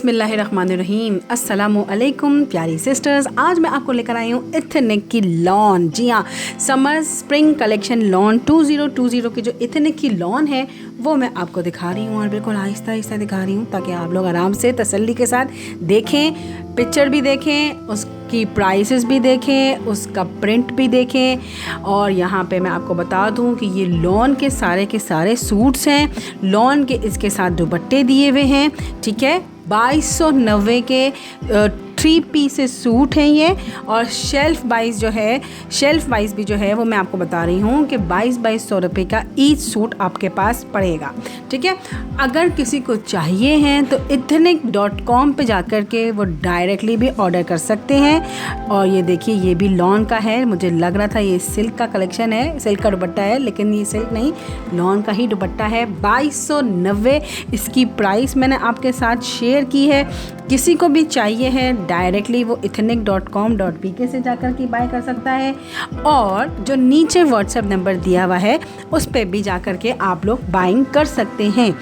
बिस्मिल्लाहिर्रहमानिर्रहीम। अस्सलामु अलैकुम प्यारी सिस्टर्स। आज मैं आपको लेकर आई हूँ एथनिक की लॉन। जी हाँ, समर स्प्रिंग कलेक्शन लॉन 2020 की जो एथनिक की लॉन है वो मैं आपको दिखा रही हूँ और बिल्कुल आहिस्ता आहिस्ता दिखा रही हूँ ताकि आप लोग आराम से तसल्ली के साथ देखें, पिक्चर भी देखें, उसकी प्राइसेस भी देखें, उसका प्रिंट भी देखें। और यहाँ पे मैं आपको बता दूँ कि ये लॉन के सारे सूट्स हैं। लॉन के इसके साथ दुपट्टे दिए हुए हैं। ठीक है, 2290 के 3 पीसेस सूट हैं ये। और शेल्फ वाइज भी जो है वो मैं आपको बता रही हूँ कि 2200 रुपये का ईच सूट आपके पास पड़ेगा। ठीक है, अगर किसी को चाहिए हैं तो ethnic.com पे जाकर के वो डायरेक्टली भी ऑर्डर कर सकते हैं। और ये देखिए, ये भी लॉन का है। मुझे लग रहा था ये सिल्क का कलेक्शन है, सिल्क का दुपट्टा है, लेकिन ये सिल्क नहीं, लॉन का ही दुपट्टा है। 2290 इसकी प्राइस मैंने आपके साथ शेयर की है। किसी को भी चाहिए है डायरेक्टली वो ethnic.com.pk से जाकर के बाय कर सकता है। और जो नीचे व्हाट्सएप नंबर दिया हुआ है उस पर भी जाकर के आप लोग बाइंग कर सकते हैं।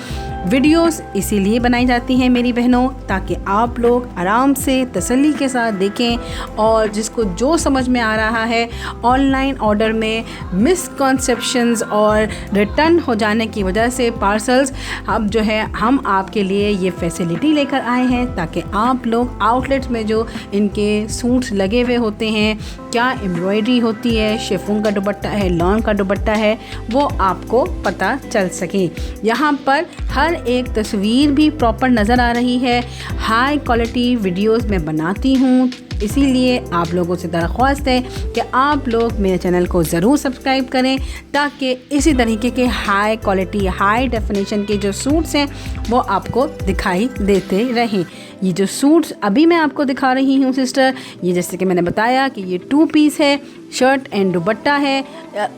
वीडियोस इसीलिए बनाई जाती हैं मेरी बहनों, ताकि आप लोग आराम से तसल्ली के साथ देखें। और जिसको जो समझ में आ रहा है, ऑनलाइन ऑर्डर में मिसकॉन्सेप्शंस और रिटर्न हो जाने की वजह से पार्सल्स अब जो है हम आपके लिए ये फैसिलिटी लेकर आए हैं ताकि आप लोग आउटलेट्स में जो इनके सूट्स लगे हुए होते हैं, क्या एम्ब्रॉयडरी होती है, शिफॉन का दुपट्टा है, लॉन का दुपट्टा है, वो आपको पता चल सके। यहाँ पर हर एक तस्वीर भी प्रॉपर नज़र आ रही है। हाई क्वालिटी वीडियोस मैं बनाती हूँ, इसीलिए आप लोगों से दरख्वास्त है कि आप लोग मेरे चैनल को ज़रूर सब्सक्राइब करें ताकि इसी तरीके के हाई क्वालिटी, हाई डेफिनेशन के जो सूट्स हैं वो आपको दिखाई देते रहें। ये जो सूट्स अभी मैं आपको दिखा रही हूँ सिस्टर, ये जैसे कि मैंने बताया कि ये 2 पीस है, शर्ट एंड दुपट्टा है।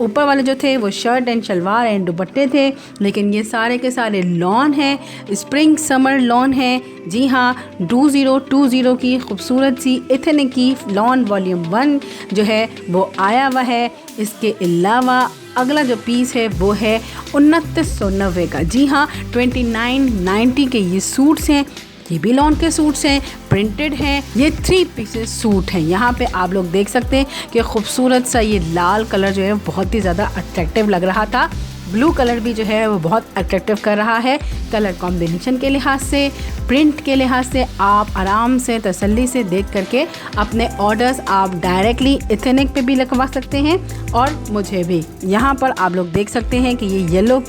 ऊपर वाले जो थे वो शर्ट एंड शलवार एंड दुपट्टे थे, लेकिन ये सारे के सारे लॉन है, स्प्रिंग समर लॉन है। जी हाँ, 2020 की खूबसूरत सी एथनिक की लॉन वॉल्यूम 1 जो है वो आया हुआ है। इसके अलावा अगला जो पीस है वो है 2990 का। जी हाँ, 2990 के ये सूट्स हैं। ये भी लॉन के सूट्स हैं, प्रिंटेड हैं। ये 3 पीसेस सूट हैं। यहाँ पे आप लोग देख सकते हैं कि खूबसूरत सा ये लाल कलर जो है बहुत ही ज़्यादा अट्रैक्टिव लग रहा था। ब्लू कलर भी जो है वो बहुत अट्रैक्टिव कर रहा है। कलर कॉम्बिनेशन के लिहाज से, प्रिंट के लिहाज से आप आराम से तसल्ली से देख करके अपने ऑर्डर्स आप डायरेक्टली एथनिक पे भी लगवा सकते हैं और मुझे भी। यहाँ पर आप लोग देख सकते हैं कि ये येलो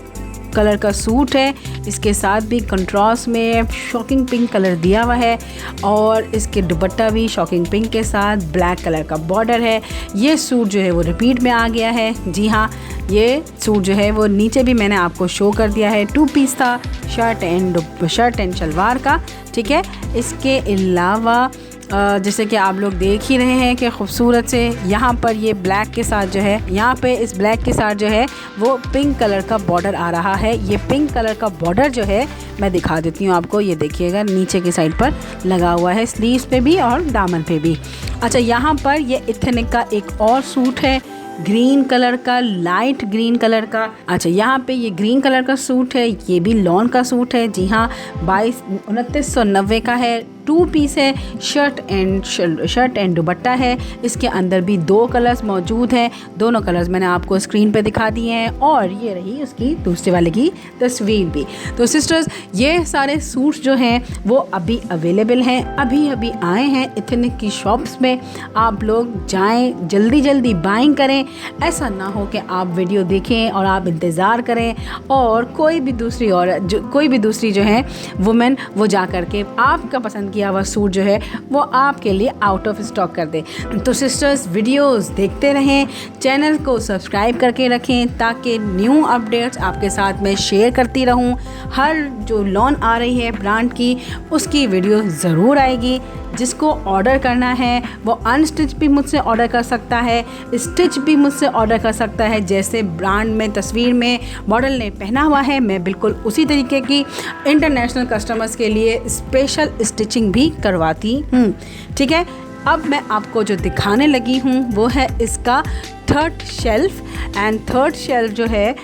कलर का सूट है, इसके साथ भी कंट्रास्ट में शॉकिंग पिंक कलर दिया हुआ है और इसके दुपट्टा भी शॉकिंग पिंक के साथ ब्लैक कलर का बॉर्डर है। ये सूट जो है वो रिपीट में आ गया है। जी हाँ, ये सूट जो है वो नीचे भी मैंने आपको शो कर दिया है। 2 पीस था, शर्ट एंड शलवार का। ठीक है, इसके अलावा जैसे कि आप लोग देख ही रहे हैं कि खूबसूरत से यहाँ पर ये ब्लैक के साथ जो है, यहाँ पे इस ब्लैक के साथ जो है वो पिंक कलर का बॉर्डर आ रहा है। ये पिंक कलर का बॉर्डर जो है मैं दिखा देती हूँ आपको, ये देखिएगा नीचे की साइड पर लगा हुआ है, स्लीव्स पे भी और दामन पे भी। अच्छा, यहाँ पर ये एथनिक का एक और सूट है, ग्रीन कलर का, लाइट ग्रीन कलर का। अच्छा, यहाँ पे ये ग्रीन कलर का सूट है, ये भी लॉन का सूट है। जी हाँ, 2990 का है। 2 पीस है, शर्ट एंड दुपट्टा है। इसके अंदर भी 2 कलर्स मौजूद हैं। दोनों कलर्स मैंने आपको स्क्रीन पे दिखा दिए हैं और ये रही उसकी दूसरे वाले की तस्वीर भी। तो सिस्टर्स, ये सारे सूट्स जो हैं वो अभी अवेलेबल हैं, अभी आए हैं एथनिक की शॉप्स में। आप लोग जाएं, जल्दी बाइंग करें। ऐसा ना हो कि आप वीडियो देखें और आप इंतज़ार करें और कोई भी दूसरी जो है वुमेन वो जा कर के आपका पसंद किया हुआ सूट जो है वो आपके लिए आउट ऑफ स्टॉक कर दे। तो सिस्टर्स, वीडियोस देखते रहें, चैनल को सब्सक्राइब करके रखें ताकि न्यू अपडेट्स आपके साथ मैं शेयर करती रहूं। हर जो लॉन आ रही है ब्रांड की, उसकी वीडियो ज़रूर आएगी। जिसको ऑर्डर करना है वो अनस्टिच भी मुझसे ऑर्डर कर सकता है, स्टिच भी मुझसे ऑर्डर कर सकता है। जैसे ब्रांड में तस्वीर में मॉडल ने पहना हुआ है, मैं बिल्कुल उसी तरीके की इंटरनेशनल कस्टमर्स के लिए स्पेशल स्टिचिंग भी करवाती हूँ। ठीक है, अब मैं आपको जो दिखाने लगी हूँ वो है इसका third shelf. And third shelf जो है